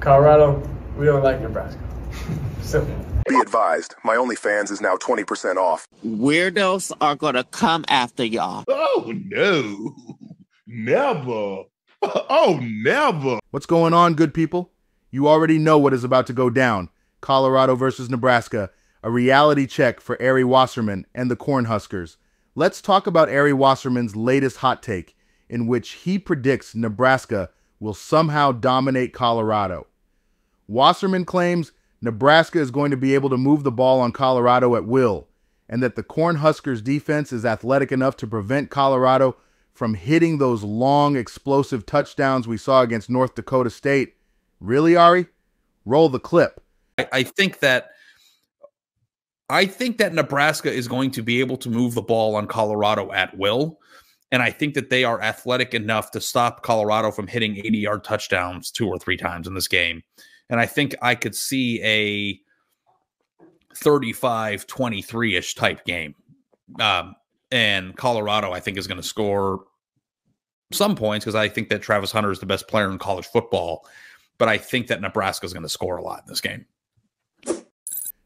Colorado, we don't like Nebraska. Simple. Be advised, my OnlyFans is now 20% off. Weirdos are gonna come after y'all. Oh, no. Never. Oh, never. What's going on, good people? You already know what is about to go down. Colorado versus Nebraska, a reality check for Ari Wasserman and the Cornhuskers. Let's talk about Ari Wasserman's latest hot take, in which he predicts Nebraska will somehow dominate Colorado. Wasserman claims Nebraska is going to be able to move the ball on Colorado at will, and that the Cornhuskers defense is athletic enough to prevent Colorado from hitting those long, explosive touchdowns we saw against North Dakota State. Really, Ari? Roll the clip. I think that Nebraska is going to be able to move the ball on Colorado at will, and I think that they are athletic enough to stop Colorado from hitting 80-yard touchdowns 2 or 3 times in this game. And I think I could see a 35-23-ish type game. And Colorado, I think, is going to score some points because I think that Travis Hunter is the best player in college football. But I think that Nebraska is going to score a lot in this game.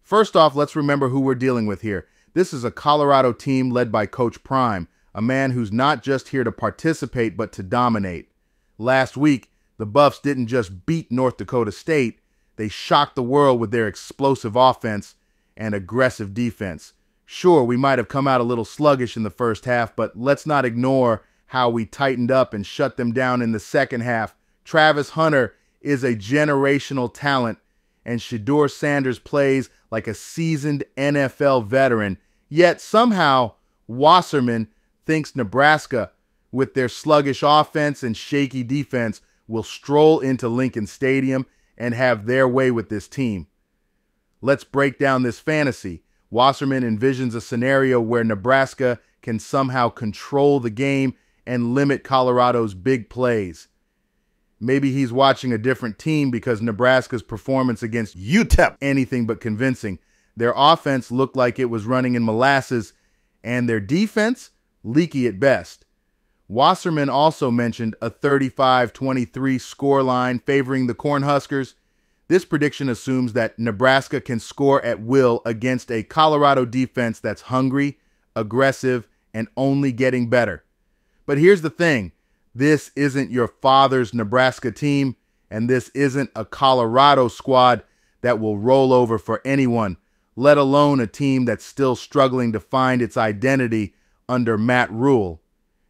First off, let's remember who we're dealing with here. This is a Colorado team led by Coach Prime, a man who's not just here to participate, but to dominate. Last week, the Buffs didn't just beat North Dakota State, they shocked the world with their explosive offense and aggressive defense. Sure, we might have come out a little sluggish in the first half, but let's not ignore how we tightened up and shut them down in the second half. Travis Hunter is a generational talent, and Shedeur Sanders plays like a seasoned NFL veteran. Yet somehow, Wasserman thinks Nebraska, with their sluggish offense and shaky defense, will stroll into Lincoln Stadium and have their way with this team. Let's break down this fantasy. Wasserman envisions a scenario where Nebraska can somehow control the game and limit Colorado's big plays. Maybe he's watching a different team because Nebraska's performance against UTEP anything but convincing. Their offense looked like it was running in molasses, and their defense leaky at best. Wasserman also mentioned a 35-23 scoreline favoring the Cornhuskers. This prediction assumes that Nebraska can score at will against a Colorado defense that's hungry, aggressive, and only getting better. But here's the thing. This isn't your father's Nebraska team, and this isn't a Colorado squad that will roll over for anyone, let alone a team that's still struggling to find its identity under Matt Rule.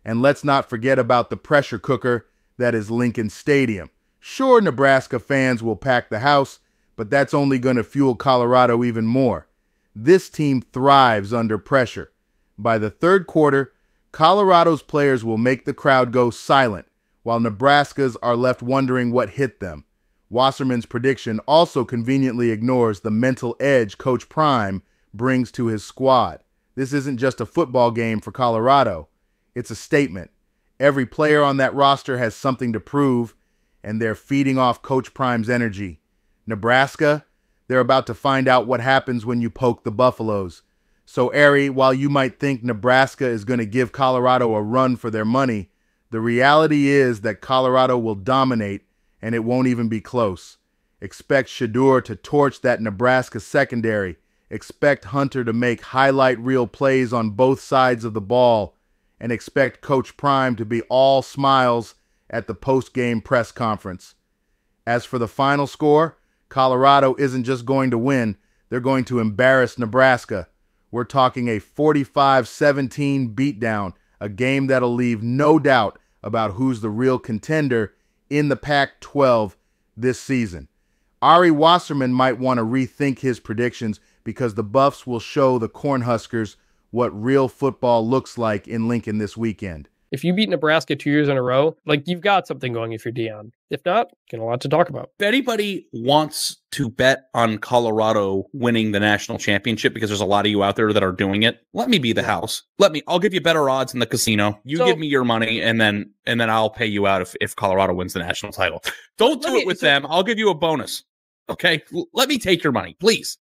And let's not forget about the pressure cooker that is Lincoln Stadium. Sure, Nebraska fans will pack the house, but that's only going to fuel Colorado even more. This team thrives under pressure. By the third quarter, Colorado's players will make the crowd go silent, while Nebraska's are left wondering what hit them. Wasserman's prediction also conveniently ignores the mental edge Coach Prime brings to his squad. This isn't just a football game for Colorado. It's a statement. Every player on that roster has something to prove, and they're feeding off Coach Prime's energy. Nebraska, they're about to find out what happens when you poke the Buffaloes. So, Ari, while you might think Nebraska is going to give Colorado a run for their money, the reality is that Colorado will dominate, and it won't even be close. Expect Shedeur to torch that Nebraska secondary. Expect Hunter to make highlight reel plays on both sides of the ball, and expect Coach Prime to be all smiles at the post-game press conference. As for the final score, Colorado isn't just going to win, they're going to embarrass Nebraska. We're talking a 45-17 beatdown, a game that'll leave no doubt about who's the real contender in the Pac-12 this season. Ari Wasserman might want to rethink his predictions because the Buffs will show the Cornhuskers what real football looks like in Lincoln this weekend. If you beat Nebraska 2 years in a row, like, you've got something going if you're Deion. If not, got a lot to talk about. If anybody wants to bet on Colorado winning the national championship, because there's a lot of you out there that are doing it, let me be the house. I'll give you better odds in the casino. You give me your money, and then I'll pay you out if Colorado wins the national title. Don't do it with them. I'll give you a bonus. Okay? Let me take your money, please.